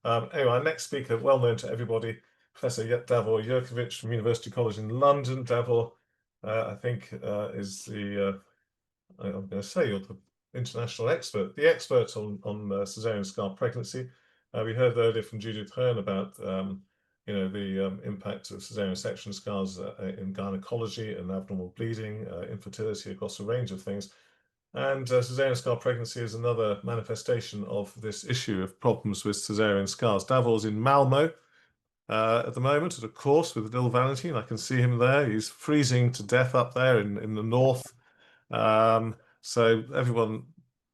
Anyway, our next speaker, well known to everybody, Professor Davor Jurkovic from University College in London. Davor, I think, is I'm going to say you're the international expert, the expert on caesarean scar pregnancy. We heard earlier from Judith Hearn about the impact of caesarean section scars in gynecology and abnormal bleeding, infertility across a range of things. And caesarean scar pregnancy is another manifestation of this issue of problems with caesarean scars. Davor's in Malmo at the moment at a course with little Valentine. I can see him there. He's freezing to death up there in the north. So everyone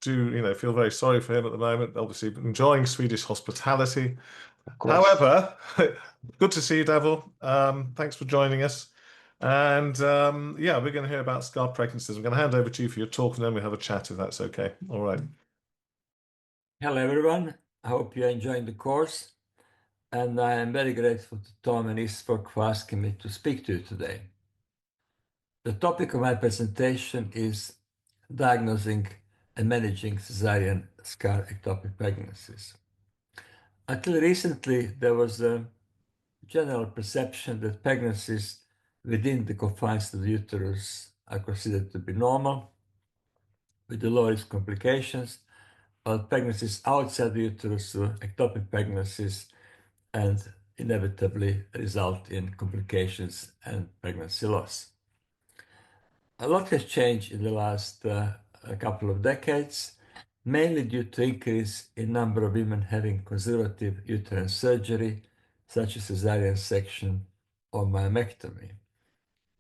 do, feel very sorry for him at the moment. Obviously enjoying Swedish hospitality. Of course. However, good to see you, Davor. Thanks for joining us. And yeah, we're going to hear about scar pregnancies. I'm going to hand over to you for your talk, and then we have a chat if that's okay. All right. Hello, everyone. I hope you're enjoying the course. And I am very grateful to Tom and ISUOG for asking me to speak to you today. The topic of my presentation is diagnosing and managing caesarean scar ectopic pregnancies. Until recently, there was a general perception that pregnancies within the confines of the uterus are considered to be normal, with the lowest complications, while pregnancies outside the uterus, ectopic pregnancies, and inevitably result in complications and pregnancy loss. A lot has changed in the last couple of decades, mainly due to increase in number of women having conservative uterine surgery, such as cesarean section or myomectomy.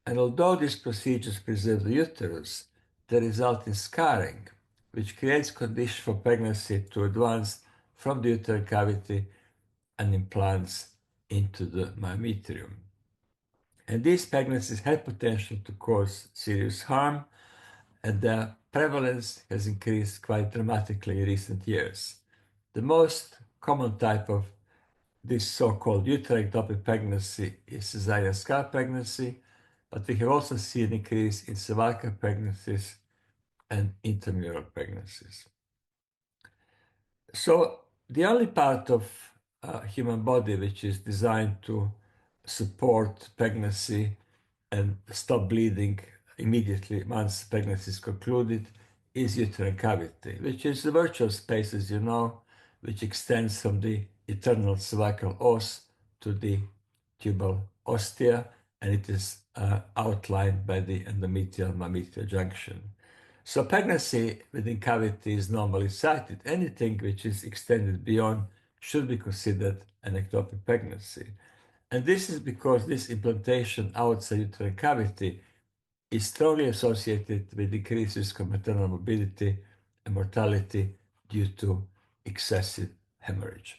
And although these procedures preserve the uterus, they result in scarring, which creates conditions for pregnancy to advance from the uterine cavity and implants into the myometrium. And these pregnancies have potential to cause serious harm, and their prevalence has increased quite dramatically in recent years. The most common type of this so-called uterine ectopic pregnancy is caesarean scar pregnancy, but we have also seen an increase in cervical pregnancies and intramural pregnancies. So the only part of human body which is designed to support pregnancy and stop bleeding immediately once pregnancy is concluded is uterine cavity, which is the virtual space, as you know, which extends from the internal cervical os to the tubal ostia, and it is outlined by the endometrial myometrial junction. So pregnancy within cavity is normally cited. Anything which is extended beyond should be considered an ectopic pregnancy. And this is because this implantation outside uterine cavity is strongly associated with decreased risk of maternal morbidity and mortality due to excessive hemorrhage.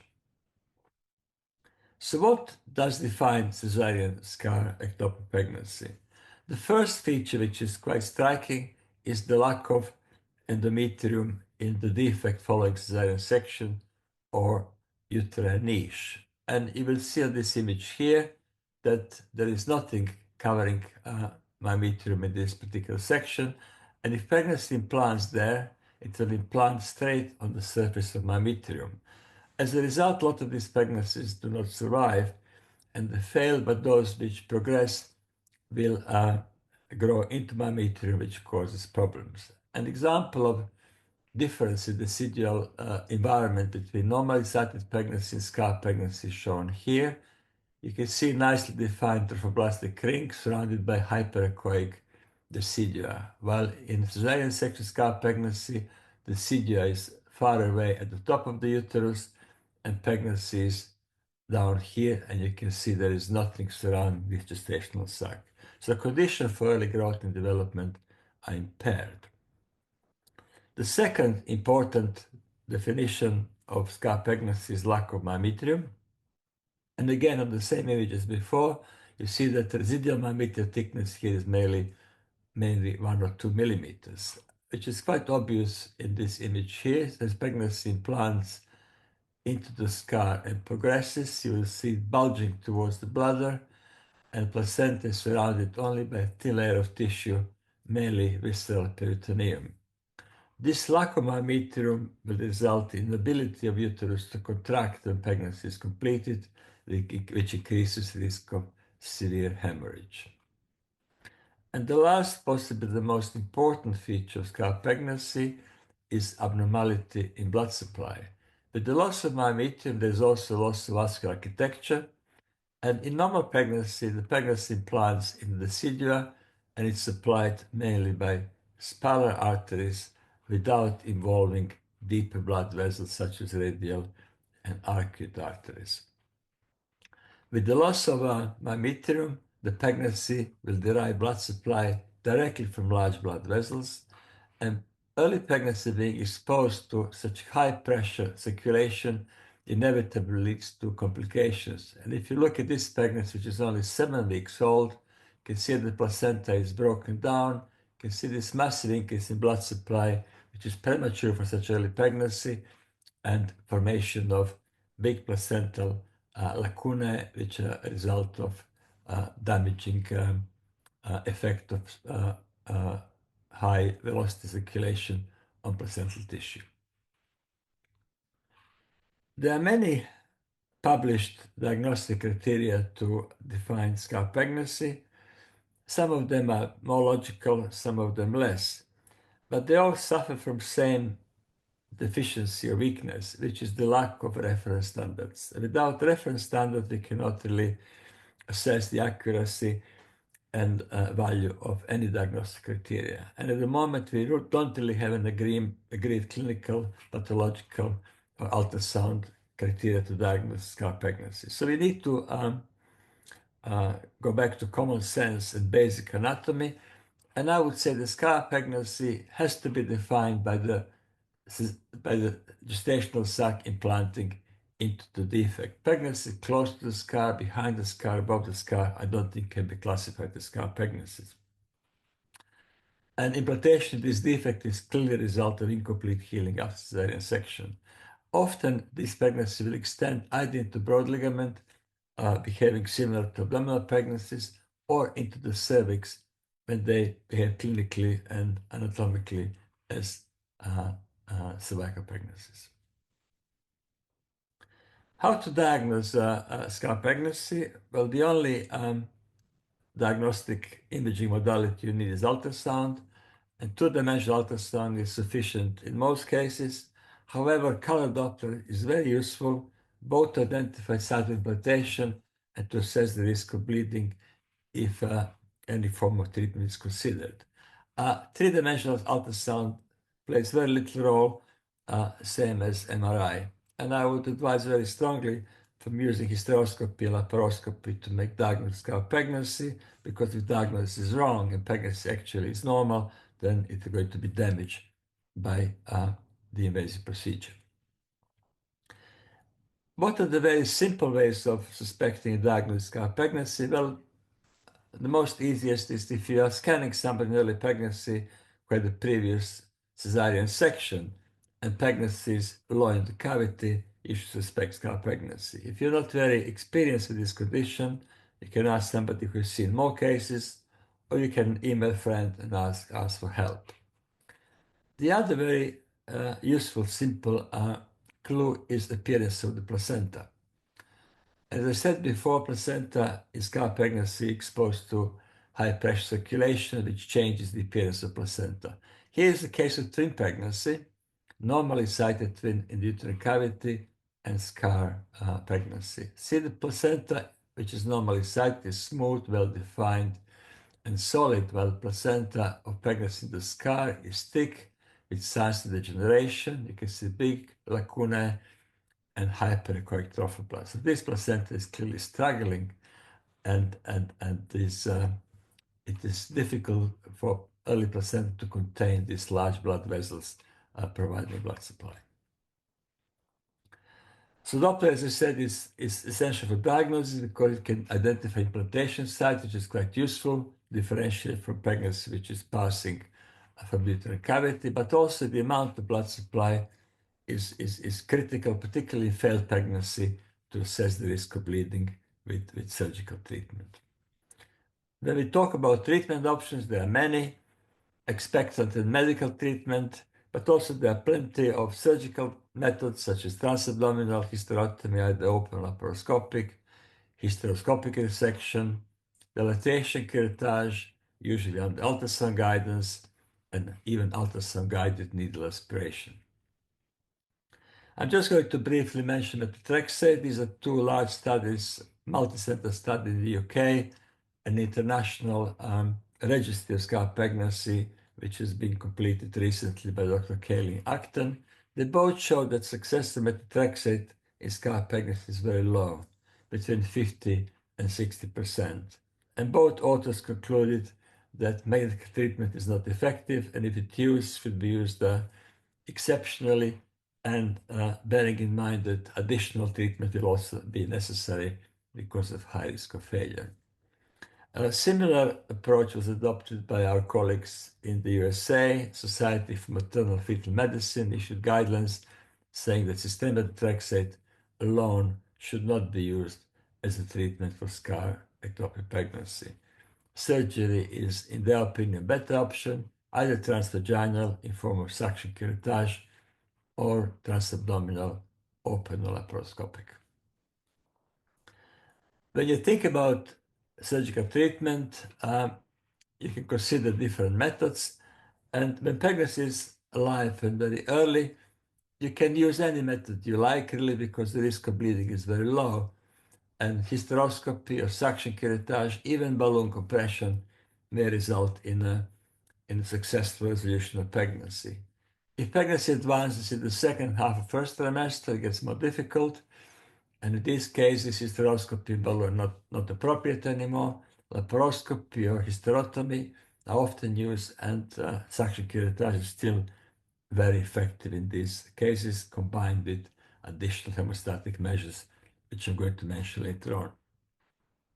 So what does define caesarean scar ectopic pregnancy? The first feature, which is quite striking, is the lack of endometrium in the defect following caesarean section or uterine niche. And you will see on this image here that there is nothing covering myometrium in this particular section. And if pregnancy implants there, it will implant straight on the surface of myometrium. As a result, a lot of these pregnancies do not survive and they fail, but those which progress will grow into myometrium, which causes problems. An example of difference in the decidual environment between normally excited pregnancy and scar pregnancy is shown here. You can see nicely defined trophoblastic ring surrounded by hyperechoic decidua, while in cesarean section scar pregnancy, the decidua is far away at the top of the uterus and pregnancy is down here, and you can see there is nothing surrounding this gestational sac. So conditions for early growth and development are impaired. The second important definition of scar pregnancy is lack of myometrium. And again, on the same image as before, you see that the residual myometrial thickness here is mainly 1 or 2 millimeters, which is quite obvious in this image here. As pregnancy implants into the scar and progresses, you will see it bulging towards the bladder, and placenta is surrounded only by a thin layer of tissue, mainly visceral peritoneum. This lack of myometrium will result in the ability of uterus to contract when pregnancy is completed, which increases risk of severe hemorrhage. And the last, possibly the most important feature of scar pregnancy is abnormality in blood supply. With the loss of myometrium, there's also loss of vascular architecture. And in normal pregnancy, the pregnancy implants in the decidua, and it's supplied mainly by spinal arteries without involving deeper blood vessels such as radial and arcuate arteries. With the loss of myometrium, the pregnancy will derive blood supply directly from large blood vessels, and early pregnancy being exposed to such high pressure circulation inevitably leads to complications. And if you look at this pregnancy, which is only 7 weeks old, you can see the placenta is broken down. You can see this massive increase in blood supply, which is premature for such early pregnancy, and formation of big placental lacunae, which are a result of damaging effect of high velocity circulation on placental tissue. There are many published diagnostic criteria to define scar pregnancy. Some of them are more logical, some of them less, but they all suffer from same deficiency or weakness, which is the lack of reference standards. Without reference standards, we cannot really assess the accuracy and value of any diagnostic criteria. And at the moment, we don't really have an agreed clinical, pathological, or ultrasound criteria to diagnose scar pregnancy. So we need to go back to common sense and basic anatomy. And I would say the scar pregnancy has to be defined by the gestational sac implanting into the defect. Pregnancy close to the scar, behind the scar, above the scar, I don't think can be classified as scar pregnancies. And implantation of this defect is clearly a result of incomplete healing after cesarean section. Often, this pregnancy will extend either into broad ligament, behaving similar to abdominal pregnancies, or into the cervix when they behave clinically and anatomically as cervical pregnancies. How to diagnose scar pregnancy? Well, the only diagnostic imaging modality you need is ultrasound, and two-dimensional ultrasound is sufficient in most cases. However, color Doppler is very useful both to identify site of implantation and to assess the risk of bleeding if any form of treatment is considered. Three-dimensional ultrasound plays very little role, same as MRI. And I would advise very strongly from using hysteroscopy and laparoscopy to make diagnosis of pregnancy, because if diagnosis is wrong and pregnancy actually is normal, then it's going to be damaged by the invasive procedure. What are the very simple ways of suspecting and diagnosing pregnancy? Well, the most easiest is if you are scanning somebody in early pregnancy who had a previous cesarean section and pregnancy is low in the cavity, you should suspect scar pregnancy. If you're not very experienced with this condition, you can ask somebody who's seen more cases, or you can email a friend and ask for help. The other very useful, simple clue is the appearance of the placenta. As I said before, placenta is scar pregnancy exposed to high pressure circulation, which changes the appearance of placenta. Here is the case of twin pregnancy, normally sighted twin in the uterine cavity, and scar pregnancy. See, the placenta, which is normally sighted, is smooth, well-defined, and solid, while the placenta of pregnancy in the scar is thick, with signs of degeneration. You can see big lacunae and hyperechoic trophoblast. So this placenta is clearly struggling, and it is difficult for early placenta to contain these large blood vessels providing blood supply. So Doppler, as I said, is essential for diagnosis because it can identify implantation site, which is quite useful, differentiate from pregnancy, which is passing from the uterine cavity, but also the amount of blood supply is critical, particularly in failed pregnancy, to assess the risk of bleeding with surgical treatment. When we talk about treatment options, there are many. Expectant and medical treatment but also there are plenty of surgical methods such as transabdominal hysterotomy, either open or laparoscopic, hysteroscopic resection, dilatation curettage, usually under ultrasound guidance, and even ultrasound-guided needle aspiration. I'm just going to briefly mention methotrexate. These are two large studies, multi-center study in the UK, an international registry of scar pregnancy, which has been completed recently by Dr. Kaylin Acton. They both show that success of methotrexate in scar pregnancy is very low, between 50 and 60%. And both authors concluded that medical treatment is not effective, and if it used, should be used exceptionally, and bearing in mind that additional treatment will also be necessary because of high risk of failure. A similar approach was adopted by our colleagues in the USA. Society for Maternal Fetal Medicine issued guidelines saying that systemic methotrexate alone should not be used as a treatment for scar ectopic pregnancy. Surgery is, in their opinion, a better option, either transvaginal in form of suction curettage or transabdominal open or laparoscopic. When you think about surgical treatment, you can consider different methods. And when pregnancy is alive and very early, you can use any method you like, really, because the risk of bleeding is very low. And hysteroscopy or suction curettage, even balloon compression, may result in a successful resolution of pregnancy. If pregnancy advances in the second half of first trimester, it gets more difficult. And in these cases, hysteroscopy and balloon are not appropriate anymore. Laparoscopy or hysterotomy are often used, and suction curettage is still very effective in these cases, combined with additional hemostatic measures, which I'm going to mention later on.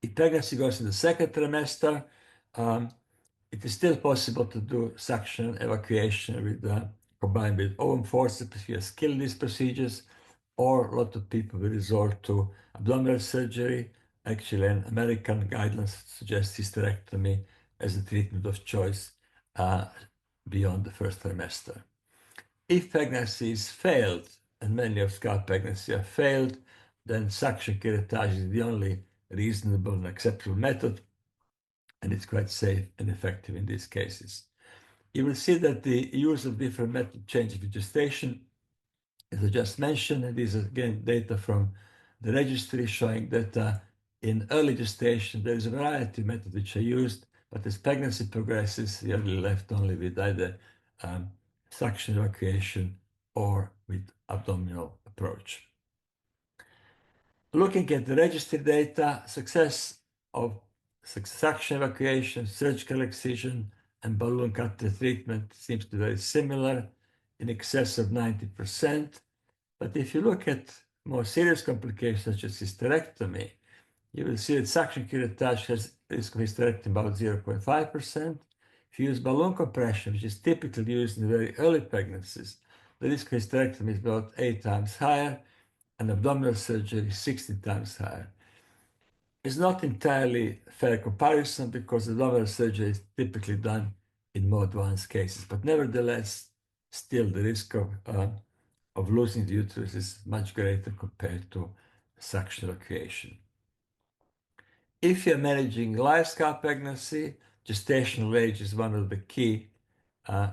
If pregnancy goes in the second trimester, it is still possible to do suction evacuation with combined with ovum forceps if you are skilled in these procedures, or a lot of people will resort to abdominal surgery. Actually, an American guidelines suggests hysterectomy as a treatment of choice beyond the first trimester. If pregnancy is failed, and many of scar pregnancy are failed, then suction curettage is the only reasonable and acceptable method, and it's quite safe and effective in these cases. You will see that the use of different methods changes with gestation. As I just mentioned, and these are again data from the registry showing that in early gestation, there is a variety of methods which are used, but as pregnancy progresses, you're left only with either suction evacuation or with abdominal approach. Looking at the registry data, success of suction evacuation, surgical excision, and balloon catheter treatment seems to be very similar, in excess of 90%. But if you look at more serious complications such as hysterectomy, you will see that suction curettage has risk of hysterectomy about 0.5%. If you use balloon compression, which is typically used in very early pregnancies, the risk of hysterectomy is about 8 times higher, and abdominal surgery 16 times higher. It's not entirely fair comparison because abdominal surgery is typically done in more advanced cases, but nevertheless, still the risk of losing the uterus is much greater compared to suction evacuation. If you're managing live scar pregnancy, gestational age is one of the key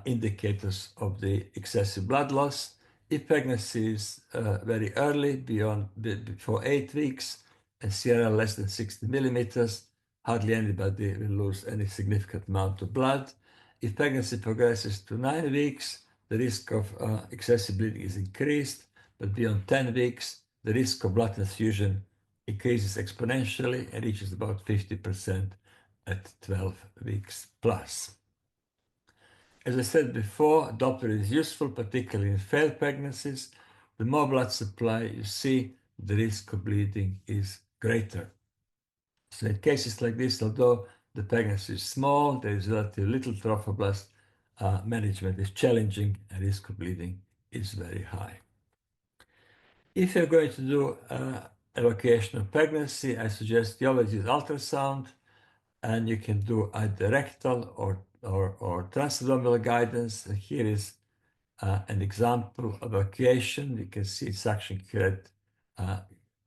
indicators of the excessive blood loss. If pregnancy is very early, before 8 weeks, and CRL less than 60 millimeters, hardly anybody will lose any significant amount of blood. If pregnancy progresses to 9 weeks, the risk of excessive bleeding is increased, but beyond 10 weeks, the risk of blood transfusion increases exponentially and reaches about 50% at 12 weeks plus. As I said before, Doppler is useful, particularly in failed pregnancies. The more blood supply you see, the risk of bleeding is greater. So in cases like this, although the pregnancy is small, there is relatively little trophoblast, management is challenging and risk of bleeding is very high. If you're going to do evacuation of pregnancy, I suggest you always use ultrasound, and you can do either rectal or transabdominal guidance. Here is an example of evacuation. You can see suction current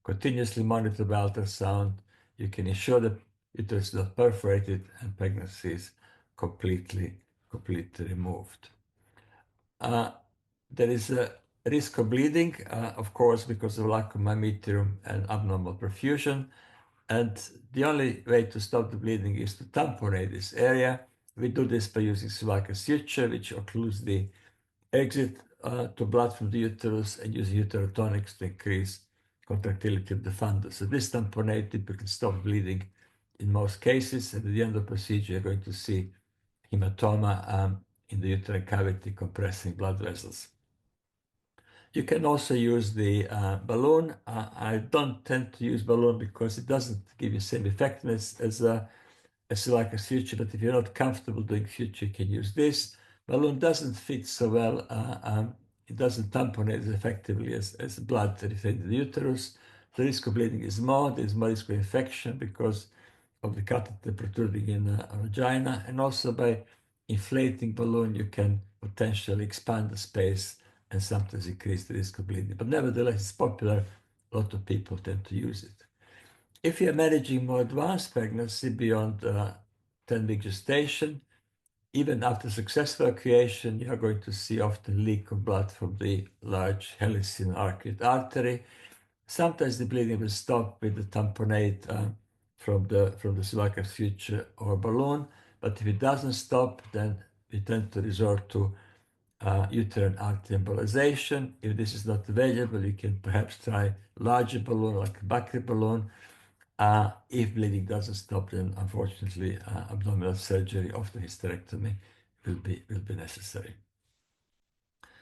continuously monitored by ultrasound. You can ensure that uterus is not perforated and pregnancy is completely removed. There is a risk of bleeding, of course, because of lack of myometrium and abnormal perfusion. And the only way to stop the bleeding is to tamponade this area. We do this by using cervical suture, which occludes the exit to blood from the uterus, and using uterotonics to increase contractility of the fundus. So this tamponade typically stops bleeding in most cases, and at the end of the procedure, you're going to see hematoma in the uterine cavity compressing blood vessels. You can also use the balloon. I don't tend to use balloon because it doesn't give you same effectiveness as like a suture, but if you're not comfortable doing suture, you can use this. Balloon doesn't fit so well. It doesn't tamponate as effectively as blood retained in the uterus. The risk of bleeding is more. There's more risk of infection because of the catheter protruding in a vagina, and also by inflating balloon, you can potentially expand the space and sometimes increase the risk of bleeding. But nevertheless, it's popular. A lot of people tend to use it. If you're managing more advanced pregnancy beyond 10-week gestation, even after successful evacuation, you are going to see often leak of blood from the large helicine arcuate artery. Sometimes the bleeding will stop with the tamponade from the cervical suture or balloon, but if it doesn't stop, then we tend to resort to uterine artery embolization. If this is not available, you can perhaps try larger balloon like a Bakri balloon. If bleeding doesn't stop, then unfortunately abdominal surgery, often hysterectomy, will be necessary.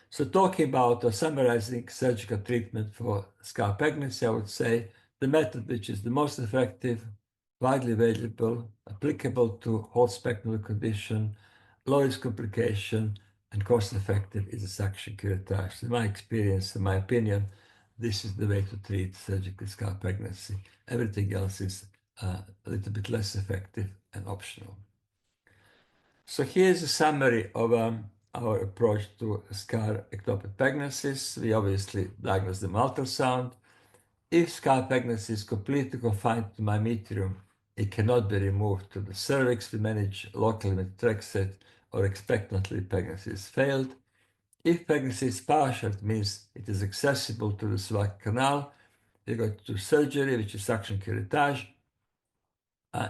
So talking about or summarizing surgical treatment for scar pregnancy, I would say the method which is the most effective, widely available, applicable to whole spectrum of condition, low risk complication, and cost effective is a suction curettage. In my experience, in my opinion, this is the way to treat surgical scar pregnancy. Everything else is a little bit less effective and optional. So here's a summary of our approach to scar ectopic pregnancies. We obviously diagnose them ultrasound. If scar pregnancy is completely confined to myometrium, it cannot be removed to the cervix. We manage locally with methotrexate or expectantly pregnancy is failed. If pregnancy is partial, it means it is accessible to the cervical canal. We go to surgery, which is suction curettage.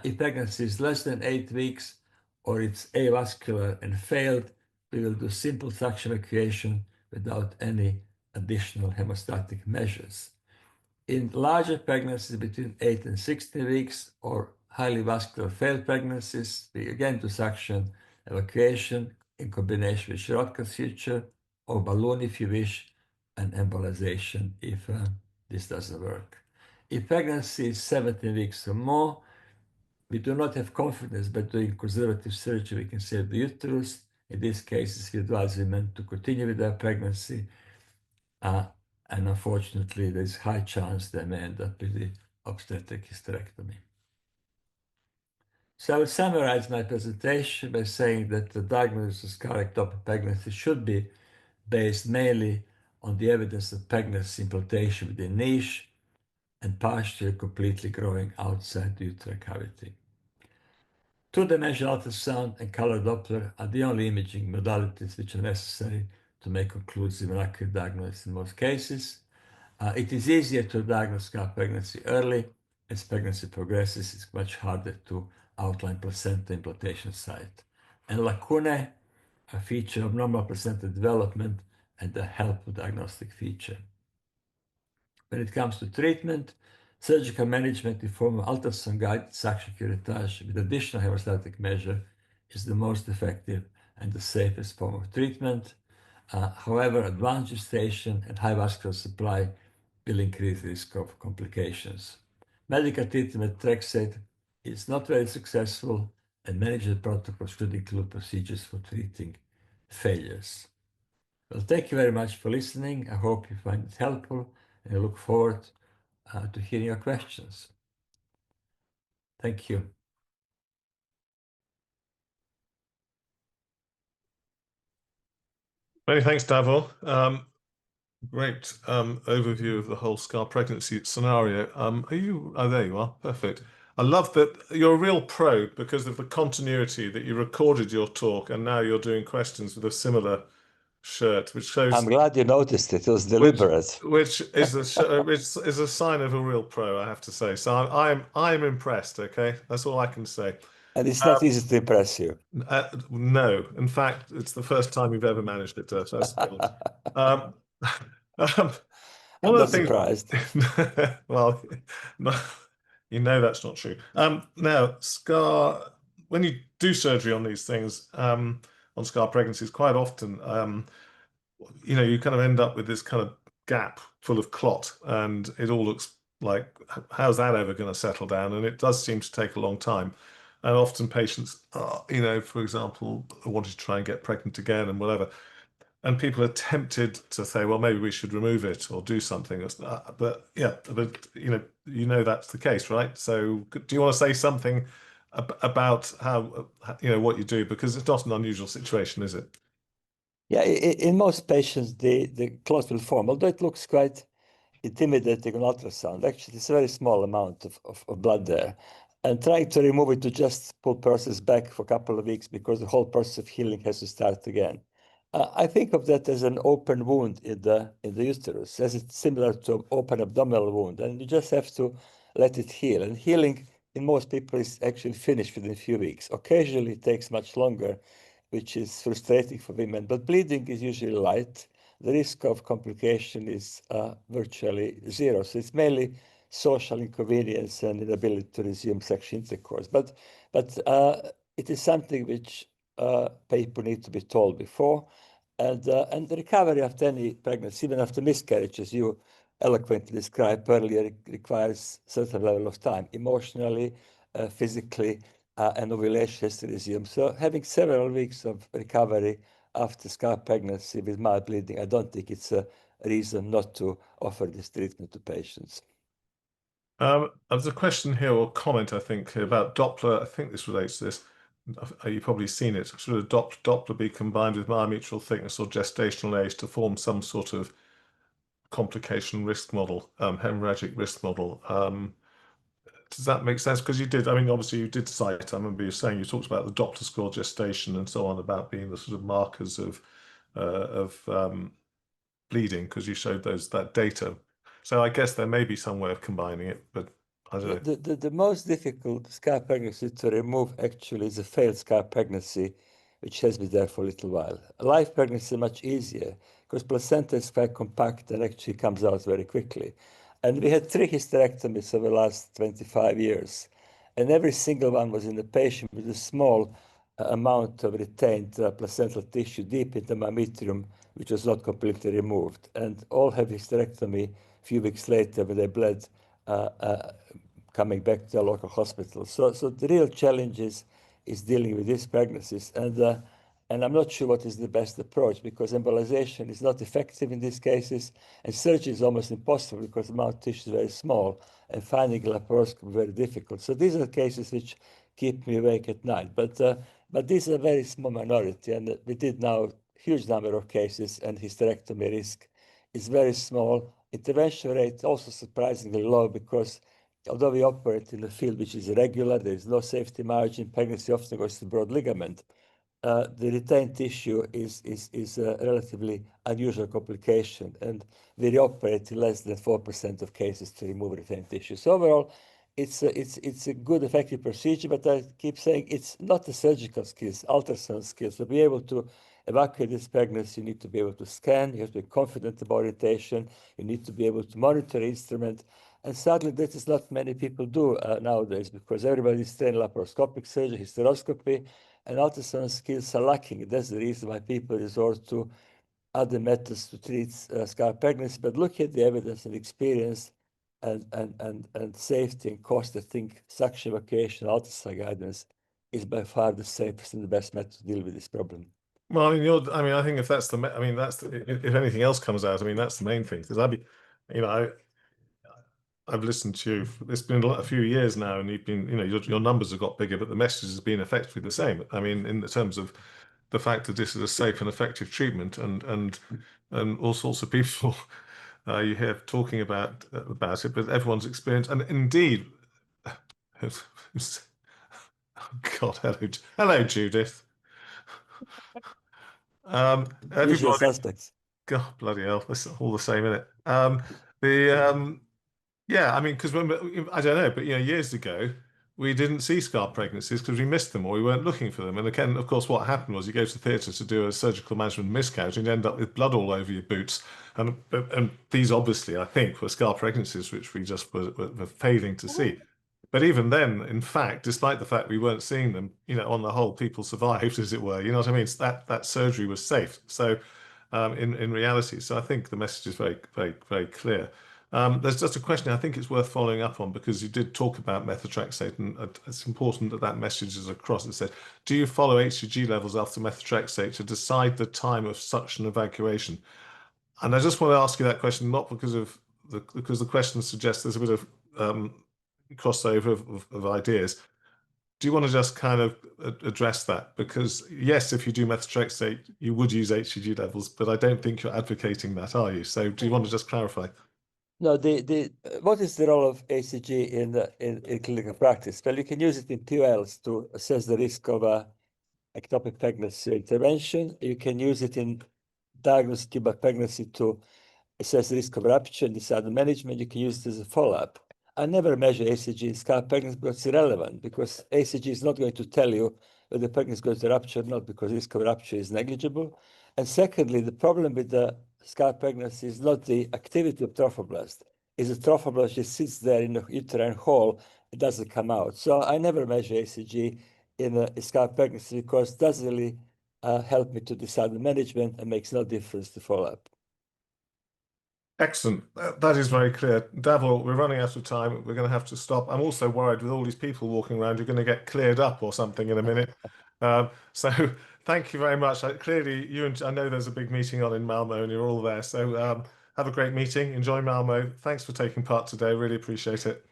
If pregnancy is less than 8 weeks or it's avascular and failed, we will do simple suction evacuation without any additional hemostatic measures. In larger pregnancies between 8 and 16 weeks or highly vascular failed pregnancies, we again do suction evacuation in combination with Schrodke suture or balloon if you wish, and embolization if this doesn't work. If pregnancy is 17 weeks or more, we do not have confidence by doing conservative surgery we can save the uterus. In these cases, we advise women to continue with their pregnancy, and unfortunately, there's high chance they may end up with the obstetric hysterectomy. So I will summarize my presentation by saying that the diagnosis of scar ectopic pregnancy should be based mainly on the evidence of pregnancy implantation within niche and partially completely growing outside the uterine cavity. Two-dimensional ultrasound and color Doppler are the only imaging modalities which are necessary to make conclusive and accurate diagnosis in most cases. It is easier to diagnose scar pregnancy early. As pregnancy progresses, it's much harder to outline placenta implantation site. And lacunae, a feature of normal placenta development and a helpful diagnostic feature. When it comes to treatment, surgical management in form of ultrasound-guided suction curettage with additional hemostatic measure is the most effective and the safest form of treatment. However, advanced gestation and high vascular supply will increase the risk of complications. Medical treatment with methotrexate is not very successful, and management protocols should include procedures for treating failures. Well, thank you very much for listening. I hope you find it helpful, and I look forward to hearing your questions. Thank you. Many thanks, Davor. Great overview of the whole scar pregnancy scenario. Are you? Oh, there you are. Perfect. I love that you're a real pro because of the continuity that you recorded your talk and now you're doing questions with a similar shirt, which I'm shows glad you noticed it. It was which deliberate. which is which is a sign of a real pro, I have to say. So I'm impressed. Okay, that's all I can say. And it's not easy to impress you. No, in fact, it's the first time you've ever managed it, so that's skills. Um, um, one I'm of not the surprised. things, well, no, you know that's not true. Now, when you do surgery on these things, on scar pregnancies, quite often, you kind of end up with this kind of gap full of clot, and it all looks like, how's that ever going to settle down? And it does seem to take a long time. And often patients are, for example, wanting to try and get pregnant again and whatever. And people are tempted to say, well, maybe we should remove it or do something. But yeah, but that's the case, right? So do you want to say something about how, what you do? Because it's not an unusual situation, is it? Yeah, in most patients, the clot will form, although it looks quite intimidating on ultrasound. Actually, it's a very small amount of blood there. And trying to remove it to just pull process back for a couple of weeks because the whole process of healing has to start again. I think of that as an open wound in the uterus, as it's similar to an open abdominal wound, and you just have to let it heal. And healing in most people is actually finished within a few weeks. Occasionally, it takes much longer, which is frustrating for women, but bleeding is usually light. The risk of complication is virtually zero. So it's mainly social inconvenience and inability to resume sexual intercourse. But it is something which people need to be told before. And the recovery after any pregnancy, even after miscarriage, as you eloquently described earlier, requires certain level of time, emotionally, physically, and ovulation has to resume. So having several weeks of recovery after scar pregnancy with mild bleeding, I don't think it's a reason not to offer this treatment to patients. There's a question here or comment, I think, about Doppler. I think this relates to this. You've probably seen it. Should a Doppler be combined with myometrial thickness or gestational age to form some sort of complication risk model, hemorrhagic risk model? Does that make sense? Because you did, I mean, obviously you did cite, I remember you saying you talked about the Doppler score gestation and so on about being the sort of markers of bleeding because you showed that data. So I guess there may be some way of combining it, but I don't know. The most difficult scar pregnancy to remove actually is a failed scar pregnancy, which has been there for a little while. A live pregnancy is much easier because placenta is quite compact and actually comes out very quickly. And we had 3 hysterectomies over the last 25 years, and every single one was in the patient with a small amount of retained placental tissue deep in the myometrium, which was not completely removed. And all have hysterectomy a few weeks later when they bled uh, uh, coming back to a local hospital. So the real challenge is dealing with these pregnancies. And I'm not sure what is the best approach because embolization is not effective in these cases, and surgery is almost impossible because the mouth tissue is very small, and finding a laparoscopy is very difficult. So these are cases which keep me awake at night. But these are a very small minority, and we did now huge number of cases, and hysterectomy risk is very small. Intervention rate also surprisingly low because although we operate in a field which is irregular, there is no safety margin, pregnancy often goes to broad ligament. The retained tissue is a relatively unusual complication, and we operate in less than 4% of cases to remove retained tissue. So overall, it's a good, effective procedure, but I keep saying it's not the surgical skills, ultrasound skills. To be able to evacuate this pregnancy, you need to be able to scan, you have to be confident about orientation, you need to be able to monitor instrument. And sadly, that is not many people do nowadays because everybody is trained laparoscopic surgery, hysteroscopy, and ultrasound skills are lacking. That's the reason why people resort to other methods to treat scar pregnancy. But look at the evidence and experience and safety and cost. I think suction evacuation, ultrasound guidance is by far the safest and the best method to deal with this problem. Well, I mean, I think if that's I mean, if anything else comes out, I mean, that's the main thing because you know, I've listened to you. It's been a few years now, and you've been, your numbers have got bigger, but the message has been effectively the same. I mean, in the terms of the fact that this is a safe and effective treatment, and all sorts of people you hear talking about it, but everyone's experience, and indeed, God, hello, Judith. Usual Everybody, suspects. God, bloody hell, it's all the same, isn't it? Yeah, I mean, because I don't know, but years ago, we didn't see scar pregnancies because we missed them or we weren't looking for them. And again, of course, what happened was you go to the theatre to do a surgical management miscarriage and you end up with blood all over your boots. And these obviously, I think, were scar pregnancies, which we just were failing to see. But even then, in fact, despite the fact we weren't seeing them, on the whole, people survived, as it were. You know what I mean? That surgery was safe. So, in reality, so I think the message is very, very, very clear. There's just a question I think it's worth following up on because you did talk about methotrexate, and it's important that that message is across. It said, do you follow HCG levels after methotrexate to decide the time of suction evacuation? And I just want to ask you that question, not because the question suggests there's a bit of crossover of ideas. Do you want to just kind of address that? Because yes, if you do methotrexate, you would use HCG levels, but I don't think you're advocating that, are you? So do you want to just clarify? No, what is the role of ACG in clinical practice? Well, you can use it in POLs to assess the risk of ectopic pregnancy intervention. You can use it in diagnosing tubal pregnancy to assess the risk of rupture and decide the management. You can use it as a follow-up. I never measure ACG in scar pregnancy because it's irrelevant, because ACG is not going to tell you whether the pregnancy is going to rupture or not, because the risk of rupture is negligible. And secondly, the problem with the scar pregnancy is not the activity of trophoblast. Is the trophoblast just sits there in the uterine hole, it doesn't come out. So I never measure ACG in a scar pregnancy because it doesn't really help me to decide the management and makes no difference to follow-up. Excellent. That is very clear. Davor, we're running out of time. We're going to have to stop. I'm also worried with all these people walking around, you're going to get cleared up or something in a minute. So thank you very much. Clearly, I know there's a big meeting on in Malmo and you're all there. So have a great meeting. Enjoy Malmo. Thanks for taking part today. Really appreciate it.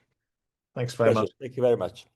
Thanks very Pleasure. much. Thank you very much.